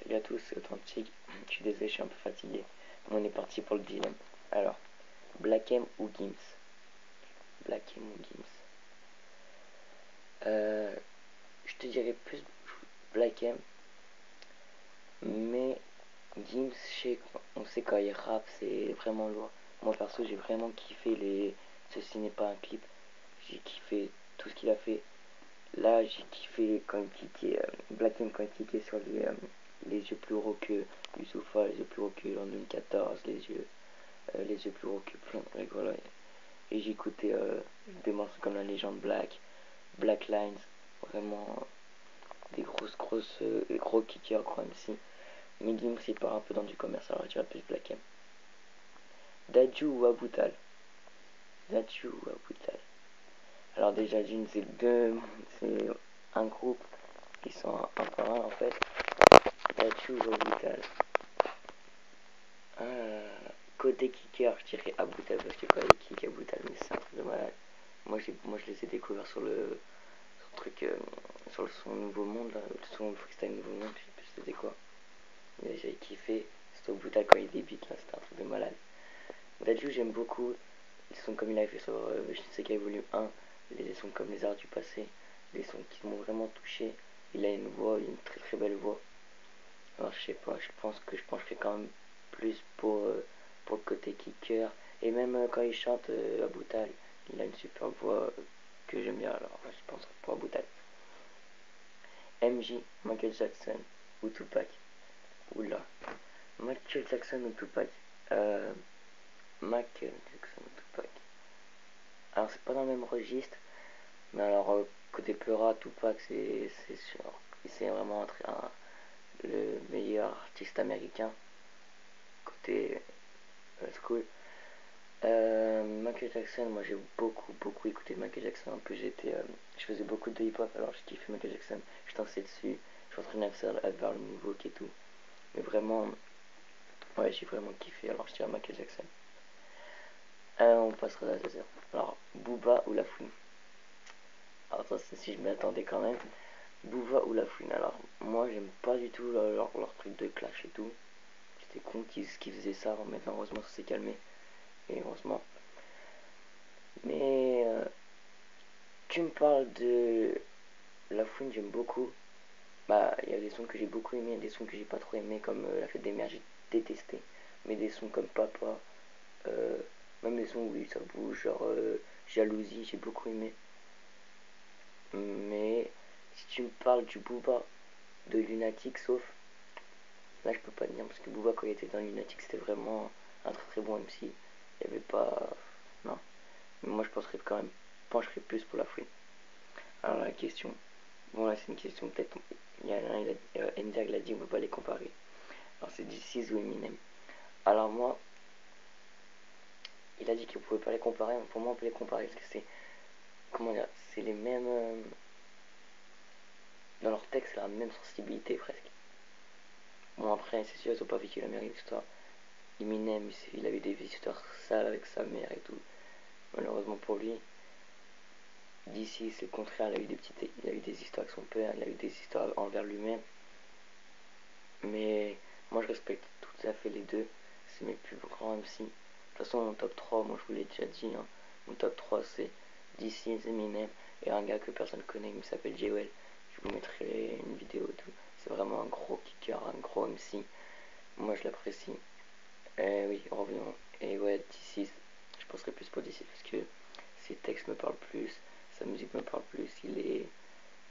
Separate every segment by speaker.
Speaker 1: Salut à tous, c'est Authentique. Je suis désolé, je suis un peu fatigué. On est parti pour le dilemme. Alors, Black M ou Gims? Black M ou Gims? Je te dirais plus Black M, mais Gims, on sait quand il rappe, c'est vraiment lourd. Moi perso, j'ai vraiment kiffé les Ceci n'est pas un clip. J'ai kiffé tout ce qu'il a fait. Là, j'ai kiffé quand il tiquait, Black M quand il tiquait sur les yeux plus gros que Youssoupha, les yeux plus gros que en 2014, les yeux plus gros que plein de mecs, voilà. Et j'ai écouté des morceaux comme La Légende Black, Black Lines, vraiment des gros kickers, quoi, MC. Mais Gims, il part un peu dans du commerce, alors je dirais plus Black M. Dadju ou Aboutal? Dadju ou Aboutal? Alors déjà, d'une, c'est un groupe qui sont un par un en fait. Dadju ou Aboutal? Côté kicker, je dirais Aboutal parce que quand il kick Aboutal, mais c'est un truc de malade. Moi je les ai découverts sur son truc, sur son nouveau monde, là, son freestyle nouveau monde, je sais plus c'était quoi. Mais j'ai kiffé, c'était Aboutal quand il débite, là, c'était un truc de malade. Dadju, j'aime beaucoup, les sons comme il a fait sur Je ne sais quel volume 1, les sons comme Les Arts du Passé, des sons qui m'ont vraiment touché. Il a une voix, une très très belle voix. Alors je sais pas, je pense que je pencherais quand même plus pour le côté kicker. Et même quand il chante Aboutal, il a une super voix que j'aime bien, alors je penserais pour Aboutal. MJ, Michael Jackson ou Tupac? Oula, Michael Jackson ou Tupac? Michael Jackson ou Tupac? Alors c'est pas dans le même registre, mais alors côté Peura, Tupac c'est sûr. C'est vraiment le meilleur artiste américain côté school. Michael Jackson, moi j'ai beaucoup écouté Michael Jackson. En plus je faisais beaucoup de hip hop, alors j'ai kiffé Michael Jackson. Je dansais dessus, je suis en train de faire le moonwalk et tout. Mais vraiment, ouais, j'ai vraiment kiffé, alors je dirais Michael Jackson. On passera à la deuxième. Alors, Booba ou La Fouine? Alors ça c'est si je m'y attendais quand même. Booba ou La Fouine? Alors, moi j'aime pas du tout leur truc de clash et tout. J'étais con qu'ils faisaient ça, maintenant heureusement ça s'est calmé. Et heureusement. Mais tu me parles de La Fouine, j'aime beaucoup. Bah, il y a des sons que j'ai beaucoup aimé, des sons que j'ai pas trop aimé, comme La Fête des Mères, j'ai détesté. Mais des sons comme Papa, euh, même des sons où ça bouge, genre Jalousie, j'ai beaucoup aimé. Mais si tu me parles du Booba, de Lunatic, sauf, là je peux pas te dire, parce que Booba quand il était dans Lunatic, c'était vraiment un très très bon MC. Il y avait pas. Non. Mais moi je pencherais plus pour La Fouine. Alors la question. Bon là c'est une question peut-être. Il y a un, Enzag l'a dit, on peut pas les comparer. Alors c'est DC's ou Eminem. Alors moi, il a dit qu'on pouvait pas les comparer, mais pour moi on peut les comparer parce que c'est, comment dire, c'est les mêmes, dans leur texte c'est la même sensibilité presque. Bon après c'est sûr ils ont pas vécu la même histoire. Eminem il avait des histoires sales avec sa mère et tout. Malheureusement pour lui, DC c'est le contraire, il a eu des histoires avec son père, il a eu des histoires envers lui-même. Mais moi je respecte tout à fait les deux, c'est mes plus grands MC. De toute façon mon top 3, moi je vous l'ai déjà dit, hein. Mon top 3 c'est DC, Eminem et un gars que personne connaît, il s'appelle Jewel. Je vous mettrai une vidéo et tout. C'est vraiment un gros kicker, un gros MC. Moi je l'apprécie. Oui, revenons. Et ouais, DC, je penserais plus pour DC parce que ses textes me parlent plus, sa musique me parle plus.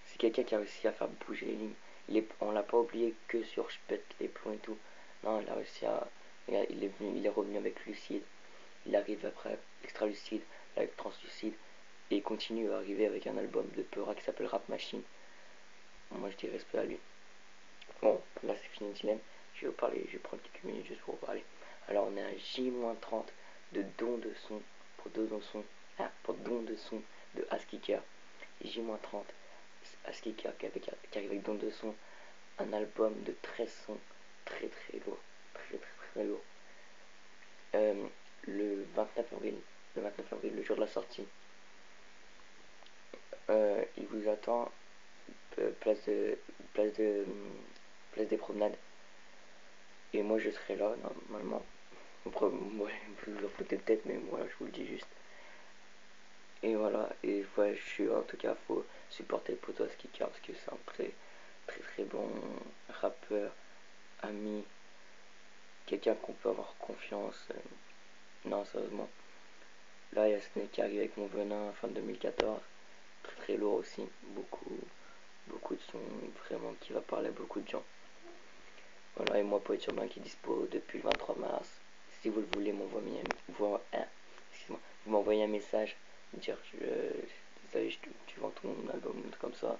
Speaker 1: C'est quelqu'un qui a réussi à faire bouger les lignes. On l'a pas oublié que sur Je pète les plombs et tout. Non, il a réussi à. Il est revenu avec Lucide. Il arrive après Extra Lucide, avec Translucide. Et il continue à arriver avec un album de Peura qui s'appelle Rap Machine. Moi je dis respect à lui. Bon, là c'est fini le dilemme. Je vais prendre quelques minutes juste pour vous parler. Alors on est à J-30 de don de son pour don de son de Askika. J-30 Askika qui arrive avec don de son, un album de 13 sons très très lourd, très lourd. Le 29 avril, le jour de la sortie, il vous attend place de place des promenades. Et moi je serai là normalement. Après, ouais, vous vous en foutez peut-être, mais voilà, je vous le dis juste. Et voilà, et ouais, je suis en tout cas, faut supporter le poteau Skika parce que c'est un très bon rappeur, ami, quelqu'un qu'on peut avoir confiance. Non, sérieusement. Là, il y a Snake qui arrive avec Mon Venin fin 2014. Très lourd aussi. Beaucoup de sons vraiment qui va parler à beaucoup de gens. Voilà, et moi, Poète Urbain qui est dispo depuis le 23 mars. Si vous le voulez, vous m'envoyez un message, dire désolé, tu vends ton album, comme ça.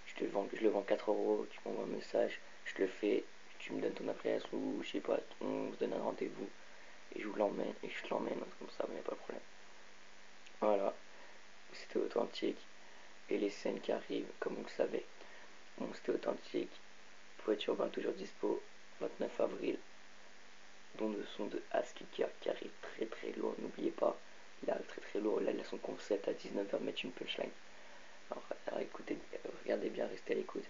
Speaker 1: Je le vends 4 euros, tu m'envoies un message, je te le fais, tu me donnes ton adresse ou je sais pas, on se donne un rendez-vous et je vous l'emmène et je te l'emmène, comme ça, mais y a pas de problème. Voilà, c'était authentique et les scènes qui arrivent, comme vous le savez. Bon, c'était authentique, Poète Urbain toujours dispo, 29 avril, dont le son de Askika qui arrive très lourd, n'oubliez pas, il arrive très lourd, là il a son concept à 19h mettre une punchline. Alors écoutez, regardez bien, restez à l'écoute.